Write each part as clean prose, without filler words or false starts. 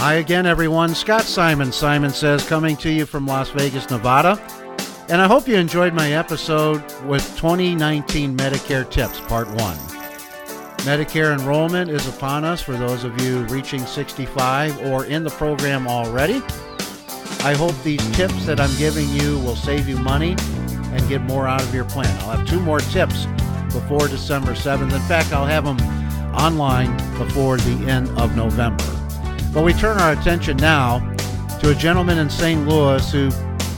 Hi again, everyone. Scott Simon, Simon Says, coming to you from Las Vegas, Nevada. And I hope you enjoyed my episode with 2019 Medicare Tips, Part 1. Medicare enrollment is upon us for those of you reaching 65 or in the program already. I hope these tips that I'm giving you will save you money and get more out of your plan. I'll have 2 more tips before December 7th. In fact, I'll have them online before the end of November. But we turn our attention now to a gentleman in St. Louis who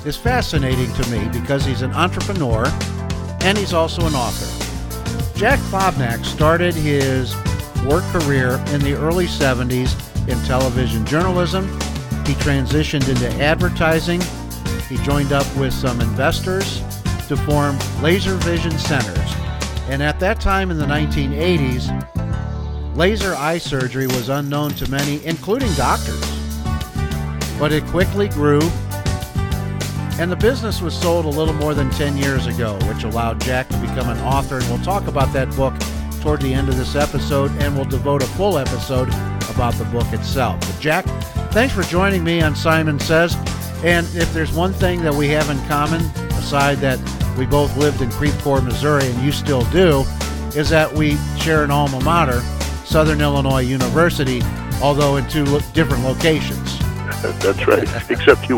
is fascinating to me because he's an entrepreneur and he's also an author. Jack Klobnak started his work career in the early 70s in television journalism. He transitioned into advertising. He joined up with some investors to form laser vision centers. And at that time in the 1980s, laser eye surgery was unknown to many, including doctors. But it quickly grew, and the business was sold a little more than 10 years ago, which allowed Jack to become an author. And we'll talk about that book toward the end of this episode, and we'll devote a full episode about the book itself. But Jack, thanks for joining me on Simon Says. And if there's one thing that we have in common, aside that we both lived in Creve Coeur, Missouri, and you still do, is that we share an alma mater, Southern Illinois University, although in 2 different locations. That's right. Except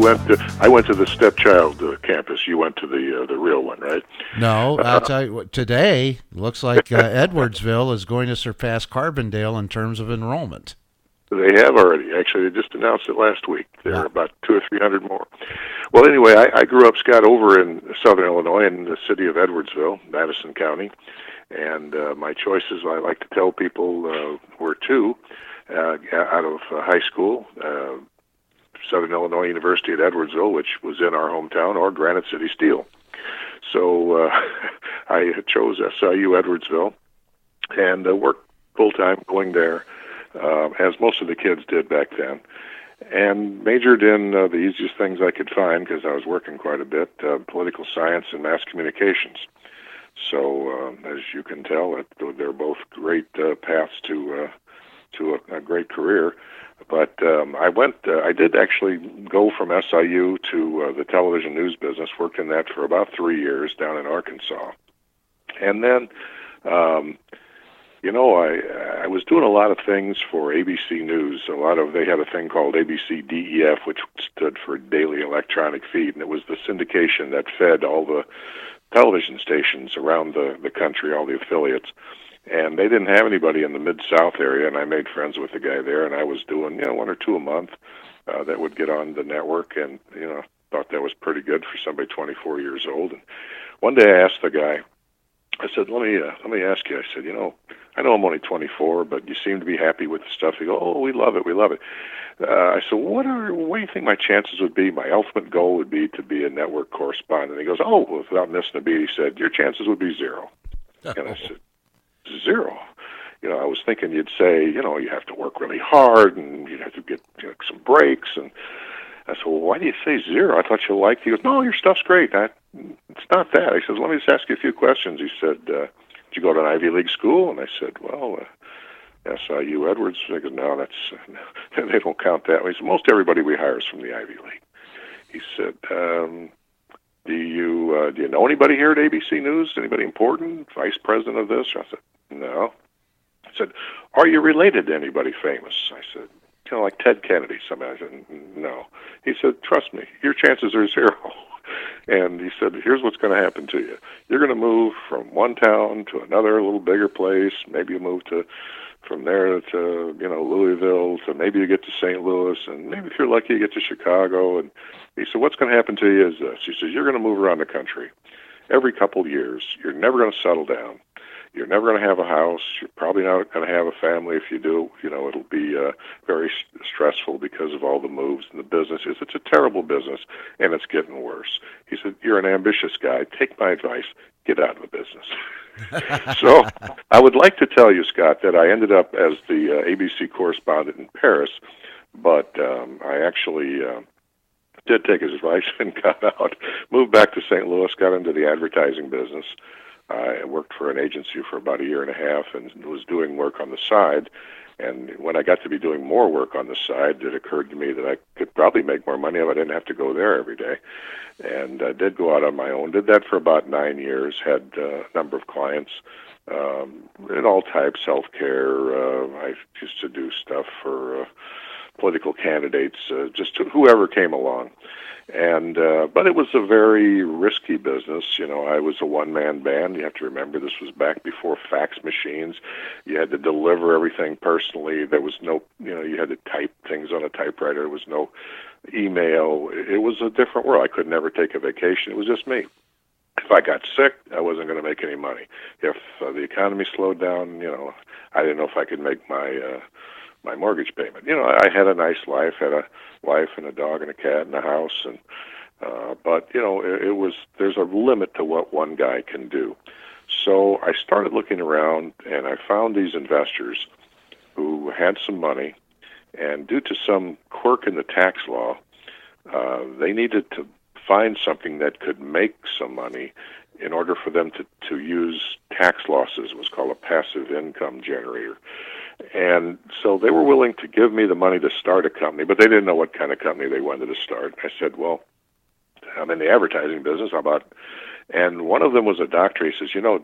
I went to the stepchild campus. You went to the real one, right? No, I'll tell you what, today looks like Edwardsville is going to surpass Carbondale in terms of enrollment. They have already. Actually, they just announced it last week. There are about 200 or 300 more. Well, anyway, I grew up, Scott, over in Southern Illinois in the city of Edwardsville, Madison County. And my choices, I like to tell people, were 2 out of high school. Southern Illinois University at Edwardsville, which was in our hometown, or Granite City Steel. So I chose SIU-Edwardsville and worked full-time going there, as most of the kids did back then, and majored in the easiest things I could find because I was working quite a bit, political science and mass communications. So as you can tell, they're both great paths to a great career. But I did actually go from SIU to the television news business, worked in that for about 3 years down in Arkansas. And then, I was doing a lot of things for ABC News. They had a thing called ABC-DEF, which stood for Daily Electronic Feed, and it was the syndication that fed all the television stations around the country, all the affiliates. And they didn't have anybody in the Mid-South area, and I made friends with the guy there, and I was doing 1 or 2 a month that would get on the network, and thought that was pretty good for somebody 24 years old. And one day I asked the guy, I said, let me ask you. I said, I know I'm only 24, but you seem to be happy with the stuff. He goes, oh, we love it. I said, what do you think my chances would be? My ultimate goal would be to be a network correspondent. He goes, without missing a beat, he said, your chances would be 0. And I said, 0? I was thinking you'd say, you have to work really hard and you'd have to get some breaks. And I said, well, why do you say 0? I thought you liked it. He goes, no, your stuff's great. It's not that. I said, let me just ask you a few questions. He said, did you go to an Ivy League school? And I said, well, SIU-Edwards. I go, no, they don't count that way. He said, most everybody we hire is from the Ivy League. He said, do you know anybody here at ABC News? Anybody important? Vice president of this? I said, no. I said, are you related to anybody famous? I said, like Ted Kennedy. I said, no. He said, trust me, your chances are 0. And he said, here's what's going to happen to you. You're going to move from one town to another, a little bigger place. Maybe you move from there to, Louisville, to maybe you get to St. Louis, and maybe if you're lucky you get to Chicago. And he said, what's going to happen to you is this. He says, you're going to move around the country every couple of years. You're never going to settle down. You're never going to have a house. You're probably not going to have a family. If you do, it'll be very stressful because of all the moves and the business. It's a terrible business, and it's getting worse. He said, you're an ambitious guy. Take my advice. Get out of the business. So I would like to tell you, Scott, that I ended up as the ABC correspondent in Paris, but I actually did take his advice and got out, moved back to St. Louis, got into the advertising business. I worked for an agency for about a year and a half and was doing work on the side. And when I got to be doing more work on the side, it occurred to me that I could probably make more money if I didn't have to go there every day. And I did go out on my own. Did that for about 9 years, had a number of clients in all types, healthcare. I used to do stuff for political candidates, just whoever came along. And but it was a very risky business. You know, I was a one-man band. You have to remember this was back before fax machines. You had to deliver everything personally. There was no, you know, you had to type things on a typewriter. There was no email. It was a different world. I could never take a vacation. It was just me. If I got sick, I wasn't going to make any money. If the economy slowed down, you know, I didn't know if I could make my mortgage payment. You know, I had a nice life, had a wife and a dog and a cat and a house, and but you know, it was, there's a limit to what one guy can do. So I started looking around, and I found these investors who had some money, and due to some quirk in the tax law, they needed to find something that could make some money in order for them to use tax losses. It was called a passive income generator. And so they were willing to give me the money to start a company, but they didn't know what kind of company they wanted to start. I said, well, I'm in the advertising business. How about? And one of them was a doctor. He says, you know,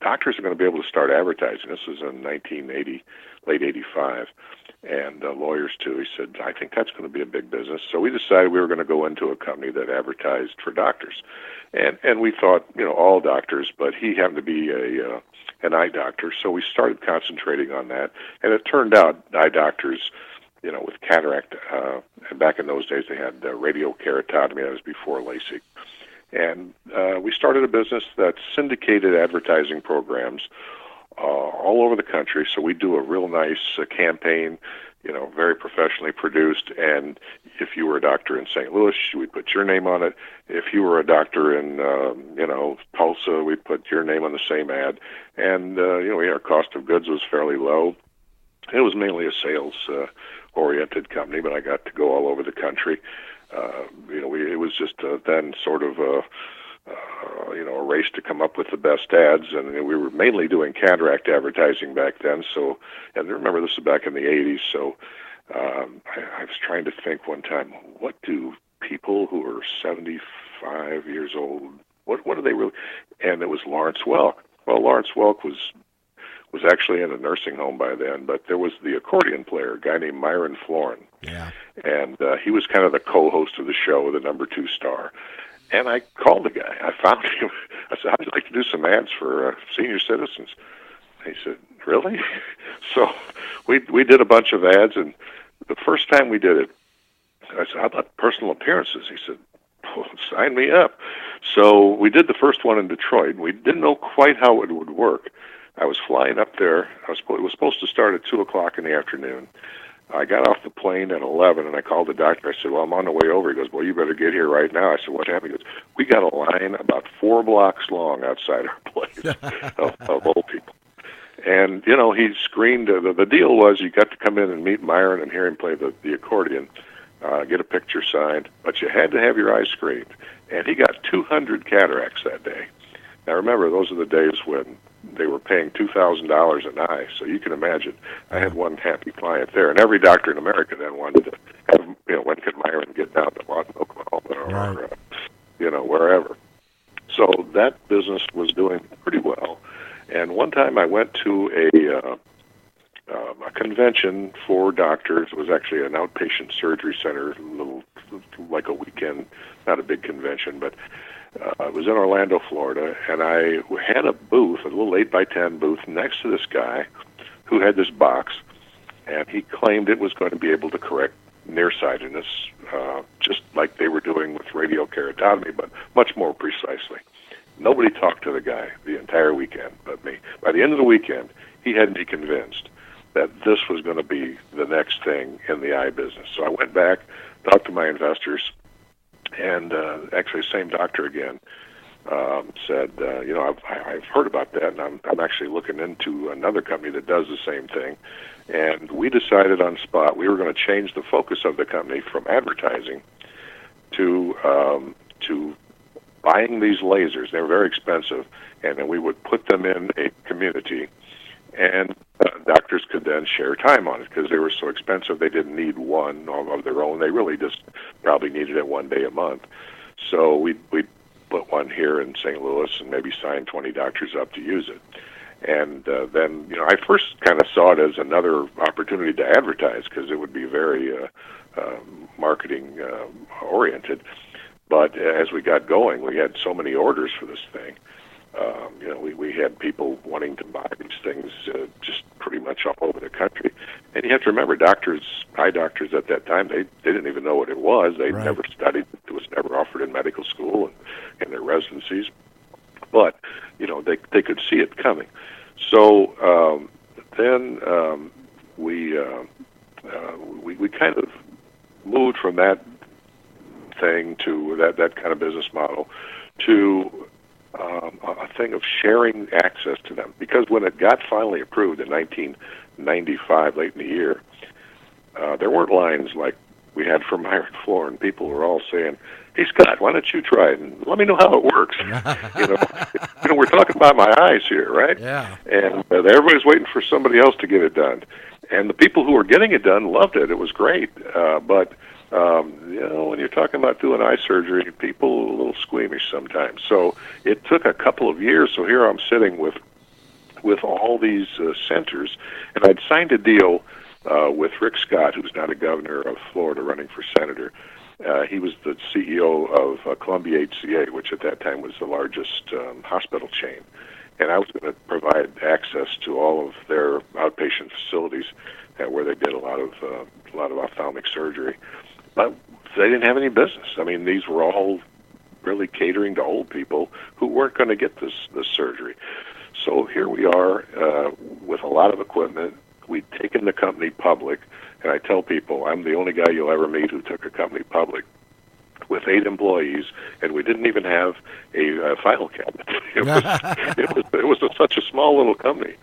doctors are going to be able to start advertising. This was in 1980, late 85, and lawyers too. He said, I think that's going to be a big business. So we decided we were going to go into a company that advertised for doctors. And we thought, you know, all doctors, but he happened to be an eye doctor, so we started concentrating on that. And it turned out eye doctors, you know, with cataract, back in those days they had radio keratotomy. That was before LASIK. And we started a business that syndicated advertising programs all over the country. So we do a real nice campaign, you know, very professionally produced. And if you were a doctor in St. Louis, we'd put your name on it. If you were a doctor in, you know, Tulsa, we'd put your name on the same ad. And, you know, our cost of goods was fairly low. It was mainly a sales-oriented company, but I got to go all over the country. You know, it was just then sort of you know, a race to come up with the best ads, and we were mainly doing cataract advertising back then. So, and remember, this was back in the 80s, so I was trying to think one time, what do people who are 75 years old, what do they really, and it was Lawrence Welk. Well, Lawrence Welk was actually in a nursing home by then, but there was the accordion player, a guy named Myron Florin. Yeah. And he was kind of the co-host of the show, the number 2 star. And I called the guy. I found him. I said, I'd like to do some ads for senior citizens. He said, really? So we did a bunch of ads, and the first time we did it, I said, how about personal appearances? He said, well, sign me up. So we did the first one in Detroit. We didn't know quite how it would work. I was flying up there. It was supposed to start at 2 o'clock in the afternoon. I got off the plane at 11, and I called the doctor. I said, well, I'm on the way over. He goes, well, you better get here right now. I said, what happened? He goes, we got a line about 4 blocks long outside our place of old people. And, you know, he screened. The deal was you got to come in and meet Myron and hear him play the accordion, get a picture signed, but you had to have your eyes screened. And he got 200 cataracts that day. Now, remember, those are the days when they were paying $2,000 an eye, so you can imagine. I had one happy client there, and every doctor in America then wanted to have, you know, when could Myron get down to Lawton, Oklahoma, or you know, wherever. So that business was doing pretty well. And one time I went to a convention for doctors. It was actually an outpatient surgery center, a little like a weekend, not a big convention, but it was in Orlando, Florida, and I had a booth, a little 8x10 booth, next to this guy who had this box, and he claimed it was going to be able to correct nearsightedness, just like they were doing with radio keratotomy, but much more precisely. Nobody talked to the guy the entire weekend but me. By the end of the weekend, he had me convinced that this was going to be the next thing in the eye business. So I went back, talked to my investors, and actually, same doctor again said, you know, I've heard about that, and I'm actually looking into another company that does the same thing. And we decided on spot we were going to change the focus of the company from advertising to buying these lasers. They were very expensive, and then we would put them in a community and doctors could then share time on it because they were so expensive. They didn't need one of their own. They really just probably needed it one day a month. So we'd put one here in St. Louis and maybe sign 20 doctors up to use it. And then, I first kind of saw it as another opportunity to advertise because it would be very marketing oriented. But as we got going, we had so many orders for this thing. We had people wanting to buy these things just pretty much all over the country. And you have to remember, eye doctors at that time, they didn't even know what it was. They'd never studied. It was never offered in medical school and in their residencies. But, they could see it coming. So then we kind of moved from that thing to that kind of business model to a thing of sharing access to them. Because when it got finally approved in 1995, late in the year, there weren't lines like we had from Iron Floor, and people were all saying, "Hey, Scott, why don't you try it and let me know how it works?" We're talking about my eyes here, right? Yeah. And everybody's waiting for somebody else to get it done. And the people who were getting it done loved it. It was great. But when you're talking about doing eye surgery, people are a little squeamish sometimes. So it took a couple of years. So here I'm sitting with all these centers, and I'd signed a deal with Rick Scott, who's now the governor of Florida running for senator. He was the CEO of Columbia HCA, which at that time was the largest hospital chain. And I was going to provide access to all of their outpatient facilities where they did a lot of ophthalmic surgery. But they didn't have any business. I mean, these were all really catering to old people who weren't going to get this surgery. So here we are with a lot of equipment. We'd taken the company public, and I tell people I'm the only guy you'll ever meet who took a company public with 8 employees, and we didn't even have a file cabinet. It was such a small little company.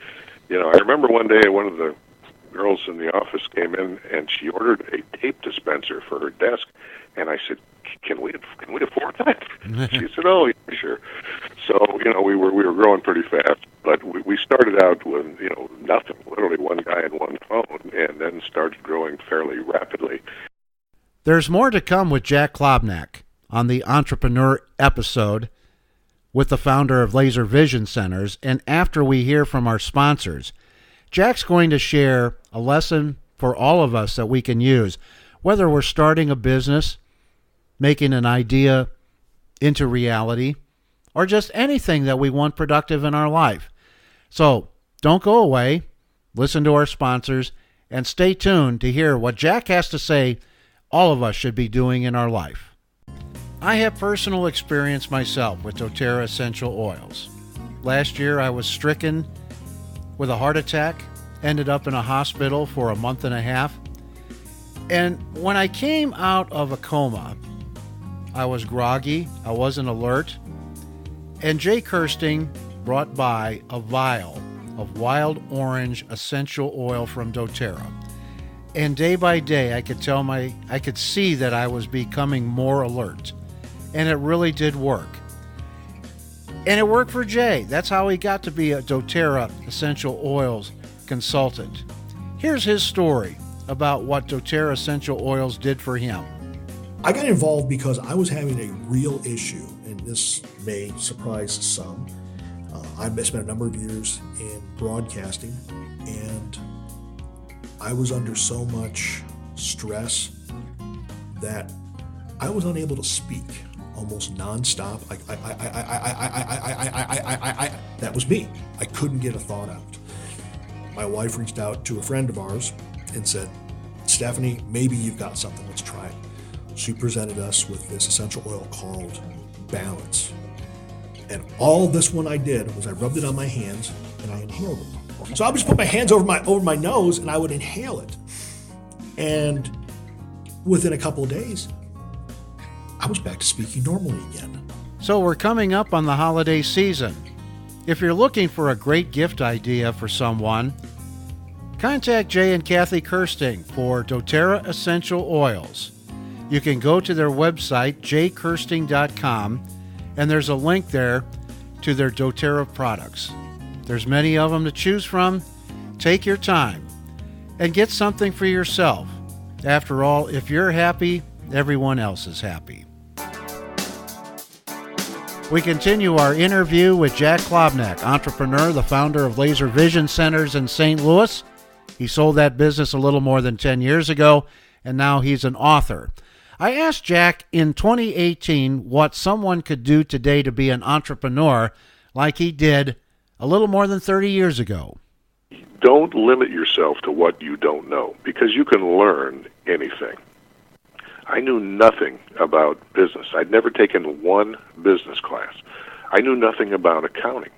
I remember one day one of the girls in the office came in and she ordered a tape dispenser for her desk, and I said, "Can we afford that?" She said, "Oh, yeah, sure." So we were growing pretty fast, but we started out with nothing, literally one guy and one phone, and then started growing fairly rapidly. There's more to come with Jack Klobnak on the Entrepreneur episode with the founder of Laser Vision Centers, and after we hear from our sponsors. Jack's going to share a lesson for all of us that we can use, whether we're starting a business, making an idea into reality, or just anything that we want productive in our life. So don't go away, listen to our sponsors, and stay tuned to hear what Jack has to say all of us should be doing in our life. I have personal experience myself with doTERRA essential oils. Last year I was stricken with a heart attack, ended up in a hospital for a month and a half. And when I came out of a coma, I was groggy, I wasn't alert, and Jay Kirsting brought by a vial of wild orange essential oil from doTERRA. And day by day, I could see that I was becoming more alert. And it really did work. And it worked for Jay. That's how he got to be a doTERRA essential oils consultant. Here's his story about what doTERRA essential oils did for him. I got involved because I was having a real issue, and this may surprise some. I spent a number of years in broadcasting, and I was under so much stress that I was unable to speak almost nonstop. That was me. I couldn't get a thought out. My wife reached out to a friend of ours and said, "Stephanie, maybe you've got something. Let's try it." She presented us with this essential oil called Balance. And all this one I did was I rubbed it on my hands and I inhaled it. So I would just put my hands over my nose and I would inhale it. And within a couple of days, I was back to speaking normally again. So we're coming up on the holiday season. If you're looking for a great gift idea for someone, contact Jay and Kathy Kirsting for doTERRA essential oils. You can go to their website, jkirsting.com, and there's a link there to their doTERRA products. There's many of them to choose from, take your time and get something for yourself. After all, if you're happy, everyone else is happy. We continue our interview with Jack Klobnak, entrepreneur, the founder of Laser Vision Centers in St. Louis. He sold that business a little more than 10 years ago, and now he's an author. I asked Jack in 2018 what someone could do today to be an entrepreneur like he did a little more than 30 years ago. Don't limit yourself to what you don't know, because you can learn anything. I knew nothing about business. I'd never taken one business class. I knew nothing about accounting.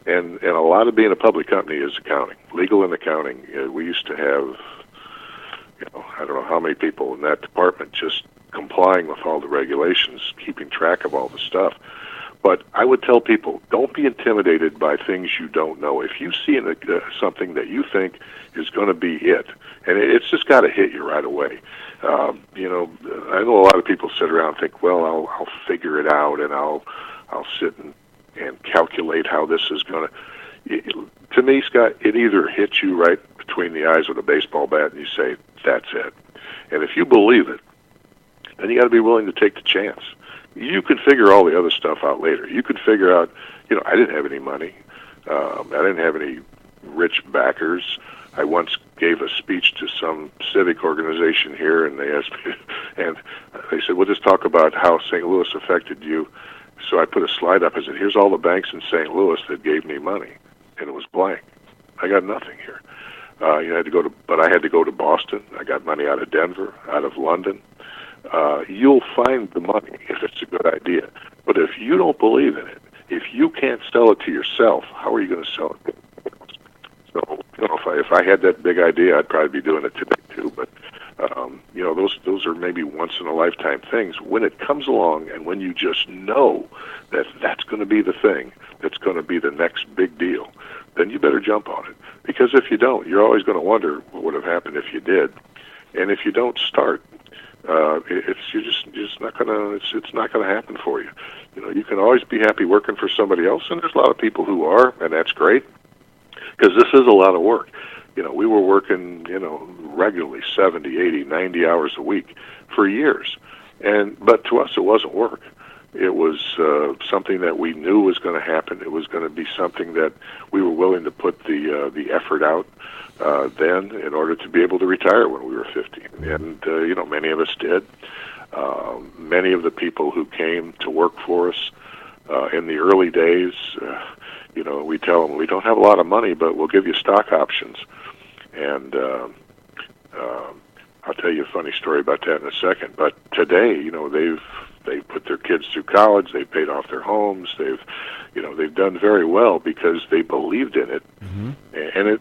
And a lot of being a public company is accounting, legal and accounting. We used to have, I don't know how many people in that department just complying with all the regulations, keeping track of all the stuff. But I would tell people, don't be intimidated by things you don't know. If you see something that you think is going to be it, and it's just got to hit you right away. I know a lot of people sit around and think, well, I'll figure it out, and I'll sit and calculate how this is going to. To me, Scott, it either hits you right between the eyes with a baseball bat, and you say, that's it. And if you believe it, then you got to be willing to take the chance. You can figure all the other stuff out later. You can figure out, I didn't have any money. I didn't have any rich backers. I once gave a speech to some civic organization here, and they asked me, and they said, well, just talk about how St. Louis affected you. So I put a slide up. I said, here's all the banks in St. Louis that gave me money, and it was blank. I got nothing here. I had to go to Boston. I got money out of Denver, out of London. You'll find the money if it's a good idea. But if you don't believe in it, if you can't sell it to yourself, how are you going to sell it? So, if I had that big idea, I'd probably be doing it today too. But those are maybe once in a lifetime things. When it comes along, and when you just know that that's going to be the thing that's going to be the next big deal, then you better jump on it. Because if you don't, you're always going to wonder what would have happened if you did. And if you don't start, it's not gonna happen for you. You can always be happy working for somebody else, and there's a lot of people who are, and that's great, because this is a lot of work. We were working, regularly 70, 80, 90 hours a week for years, but to us it wasn't work. It was something that we knew was going to happen. It was going to be something that we were willing to put the effort out then in order to be able to retire when we were 50. And, many of us did. Many of the people who came to work for us in the early days, we tell them, we don't have a lot of money, but we'll give you stock options. And I'll tell you a funny story about that in a second. But today, they've put their kids through college. They've paid off their homes. They've done very well because they believed in it. Mm-hmm.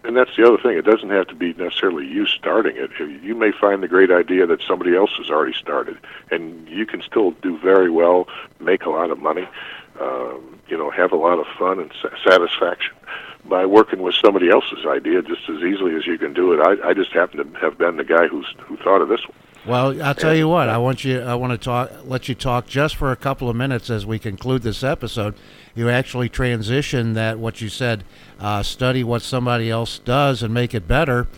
And that's the other thing. It doesn't have to be necessarily you starting it. You may find the great idea that somebody else has already started, and you can still do very well, make a lot of money, have a lot of fun and satisfaction by working with somebody else's idea just as easily as you can do it. I just happen to have been the guy who thought of this one. Well, I'll tell you what. I want to let you talk just for a couple of minutes as we conclude this episode. You actually transition that what you said, study what somebody else does and make it better.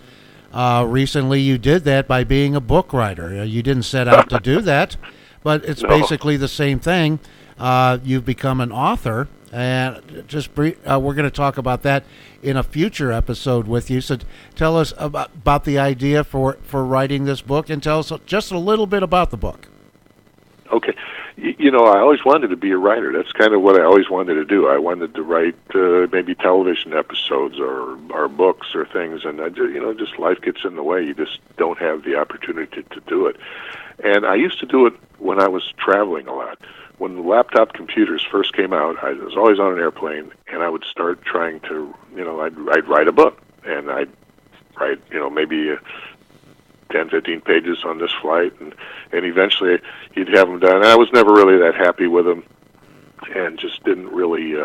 Recently, you did that by being a book writer. You didn't set out to do that, but it's basically the same thing. You've become an author, and we're going to talk about that in a future episode with you. So tell us about the idea for writing this book, and tell us just a little bit about the book. Okay. I always wanted to be a writer. That's kind of what I always wanted to do. I wanted to write maybe television episodes or books or things, and just life gets in the way. You just don't have the opportunity to do it. And I used to do it when I was traveling a lot. When the laptop computers first came out, I was always on an airplane, and I would start trying to, I'd write a book, and I'd write, maybe 10, 15 pages on this flight, and eventually he'd have them done. And I was never really that happy with them, and just didn't really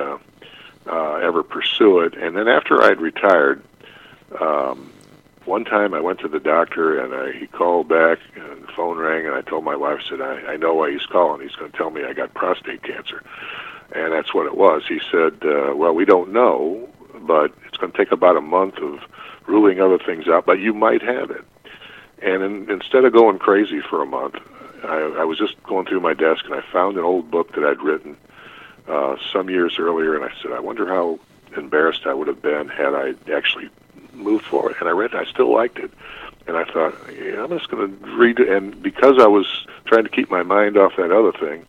ever pursue it. And then after I'd retired, one time I went to the doctor, and he called back, and the phone rang, and I told my wife, I said, I know why he's calling. He's going to tell me I got prostate cancer. And that's what it was. He said, well, we don't know, but it's going to take about a month of ruling other things out, but you might have it. And instead of going crazy for a month, I was just going through my desk, and I found an old book that I'd written some years earlier, and I said, I wonder how embarrassed I would have been had I actually moved forward. And I read it, I still liked it. And I thought, yeah, I'm just going to read it. And because I was trying to keep my mind off that other thing,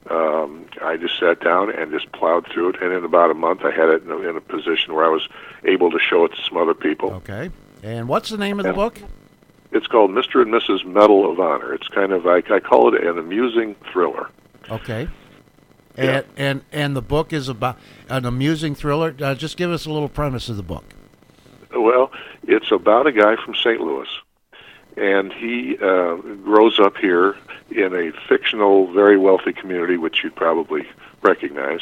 I just sat down and just plowed through it. And in about a month, I had it in a position where I was able to show it to some other people. Okay. And what's the name of the book? It's called Mr. and Mrs. Medal of Honor. It's kind of, I call it an amusing thriller. Okay. Yeah. And the book is about an amusing thriller. Just give us a little premise of the book. Well, it's about a guy from St. Louis, and he grows up here in a fictional, very wealthy community, which you'd probably recognize.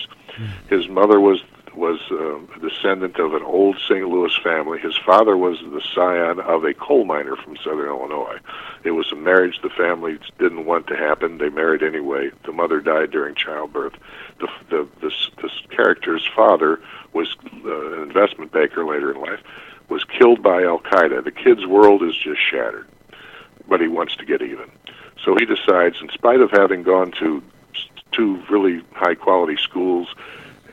His mother was a descendant of an old St. Louis family. His father was the scion of a coal miner from southern Illinois. It was a marriage the family didn't want to happen. They married anyway. The mother died during childbirth. This character's father was an investment banker later in life, was killed by Al-Qaeda. The kid's world is just shattered, but he wants to get even. So he decides, in spite of having gone to two really high-quality schools,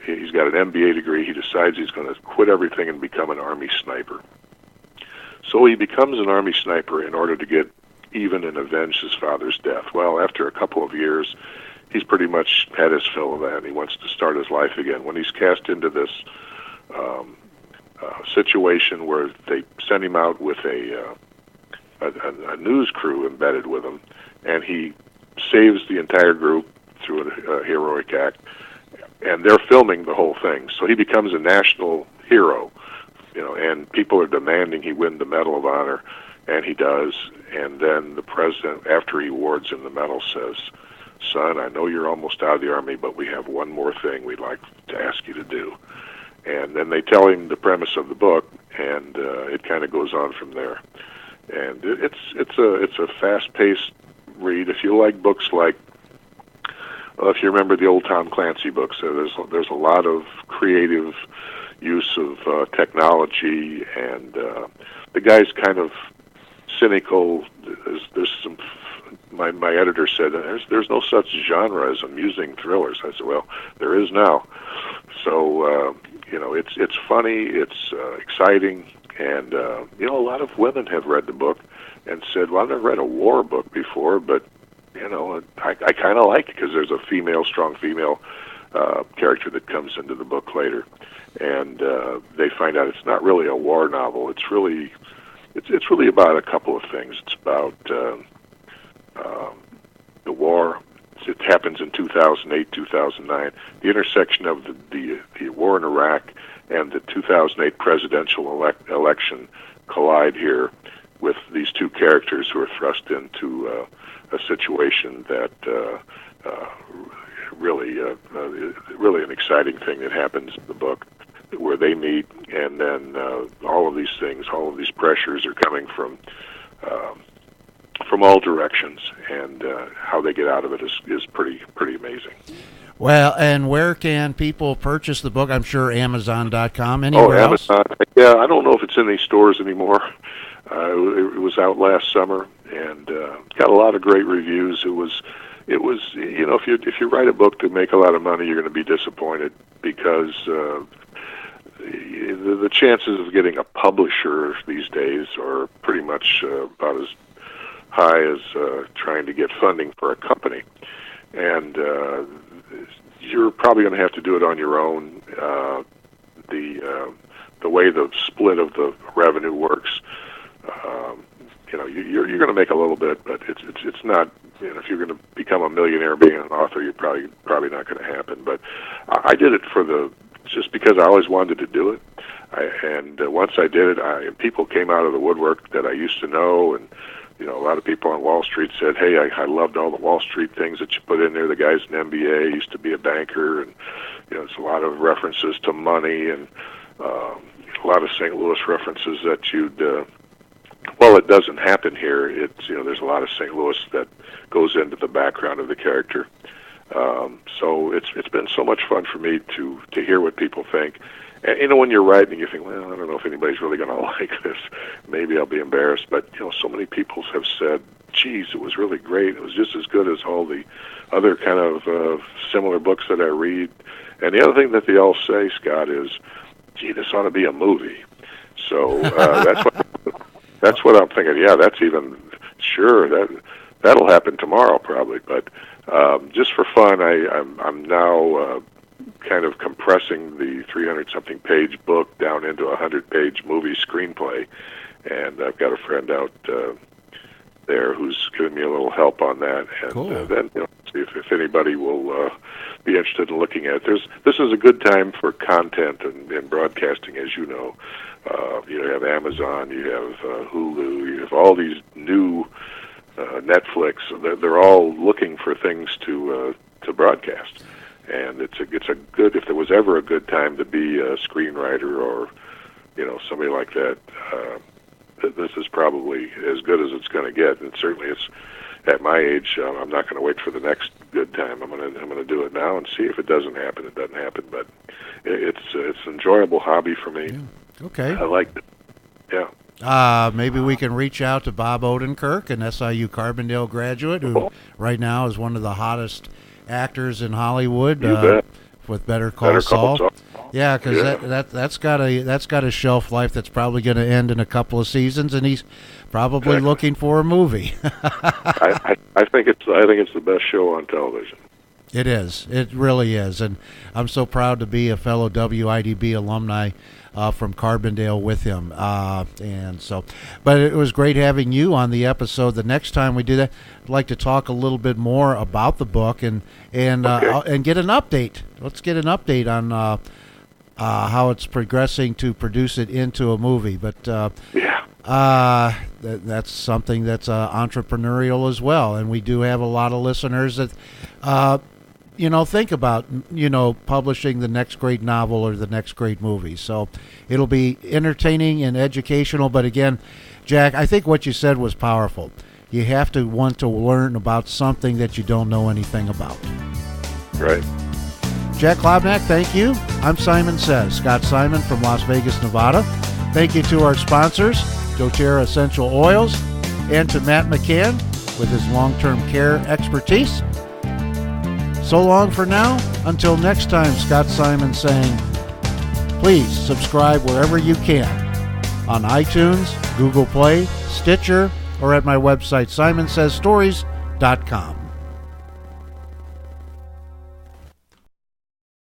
he's got an MBA degree, he decides he's going to quit everything and become an Army sniper. So he becomes an Army sniper in order to get even and avenge his father's death. Well, after a couple of years, he's pretty much had his fill of that, and he wants to start his life again. When he's cast into this situation where they send him out with a news crew embedded with him, and he saves the entire group through a heroic act, and they're filming the whole thing. So he becomes a national hero, and people are demanding he win the Medal of Honor, and he does. And then the president, after he awards him the medal, says, "Son, I know you're almost out of the Army, but we have one more thing we'd like to ask you to do." And then they tell him the premise of the book, and it kind of goes on from there. And it's a fast-paced read. If you like books like, if you remember the old Tom Clancy books, there's a lot of creative use of technology, and the guy's kind of cynical. There's some. My editor said there's no such genre as amusing thrillers. I said, well, there is now. So it's funny, it's exciting, and a lot of women have read the book and said, well, I've never read a war book before, but I kind of like it because there's a strong female character that comes into the book later, and they find out it's not really a war novel. It's really about a couple of things. It's about the war. It happens in 2008, 2009. The intersection of the war in Iraq and the 2008 presidential election collide here with these two characters who are thrust into a situation that really an exciting thing that happens in the book, where they meet, and then all of these pressures are coming from all directions, and how they get out of it is pretty amazing. Well, and where can people purchase the book? I'm sure Amazon.com. Anywhere else? Amazon. Yeah, I don't know if it's in these stores anymore. It was out last summer, and got a lot of great reviews. It was if you write a book to make a lot of money, you're going to be disappointed, because the chances of getting a publisher these days are pretty much about as high as trying to get funding for a company, and you're probably going to have to do it on your own. The way the split of the revenue works, you're going to make a little bit, but it's not. If you're going to become a millionaire being an author, you're probably not going to happen. But I did it just because I always wanted to do it, and once I did it, people came out of the woodwork that I used to know, and a lot of people on Wall Street said, "Hey, I loved all the Wall Street things that you put in there. The guy's an MBA, used to be a banker, and it's a lot of references to money, and a lot of St. Louis references that you'd." Well, it doesn't happen here. It's there's a lot of St. Louis that goes into the background of the character. So it's been so much fun for me to hear what people think, And, you know, when you're writing, you think, well, I don't know if anybody's really going to like this. Maybe I'll be embarrassed. But, you know, so many people have said, geez, it was really great. It was just as good as all the other kind of similar books that I read. And the other thing that they all say, Scott, is, gee, this ought to be a movie. So that's what I'm thinking. Yeah, that's even, sure, that'll happen tomorrow probably. But just for fun, I'm now kind of compressing the 300-something page book down into a 100-page movie screenplay. And I've got a friend out there who's giving me a little help on that. And cool. Then, you know, see if anybody will be interested in looking at it. This is a good time for content and broadcasting, as you know. You have Amazon, you have Hulu, you have all these new Netflix. They're all looking for things to broadcast, and it's a good. If there was ever a good time to be a screenwriter or, you know, somebody like that, this is probably as good as it's going to get. And certainly, it's at my age. I'm not going to wait for the next good time. I'm going to do it now and see if it doesn't happen. It doesn't happen, but it's an enjoyable hobby for me. Yeah. Okay. I like it. Yeah. Maybe we can reach out to Bob Odenkirk, an SIU Carbondale graduate, who right now is one of the hottest actors in Hollywood with Better Call Saul. Yeah, because that's got a shelf life that's probably going to end in a couple of seasons, and he's probably looking for a movie. I think it's the best show on television. It is. It really is, and I'm so proud to be a fellow WIDB alumni from Carbondale with him. And so, but it was great having you on the episode. The next time we do that, I'd like to talk a little bit more about the book and get an update. Let's get an update on how it's progressing to produce it into a movie. But that's something that's entrepreneurial as well, and we do have a lot of listeners that think about publishing the next great novel or the next great movie. So it'll be entertaining and educational. But again, Jack, I think what you said was powerful. You have to want to learn about something that you don't know anything about. Right. Jack Klobnak, thank you. I'm Simon Says, Scott Simon from Las Vegas, Nevada. Thank you to our sponsors, doTERRA Essential Oils, and to Matt McCann with his long-term care expertise. So long for now. Until next time, Scott Simon saying, please subscribe wherever you can on iTunes, Google Play, Stitcher, or at my website, simonsaystories.com.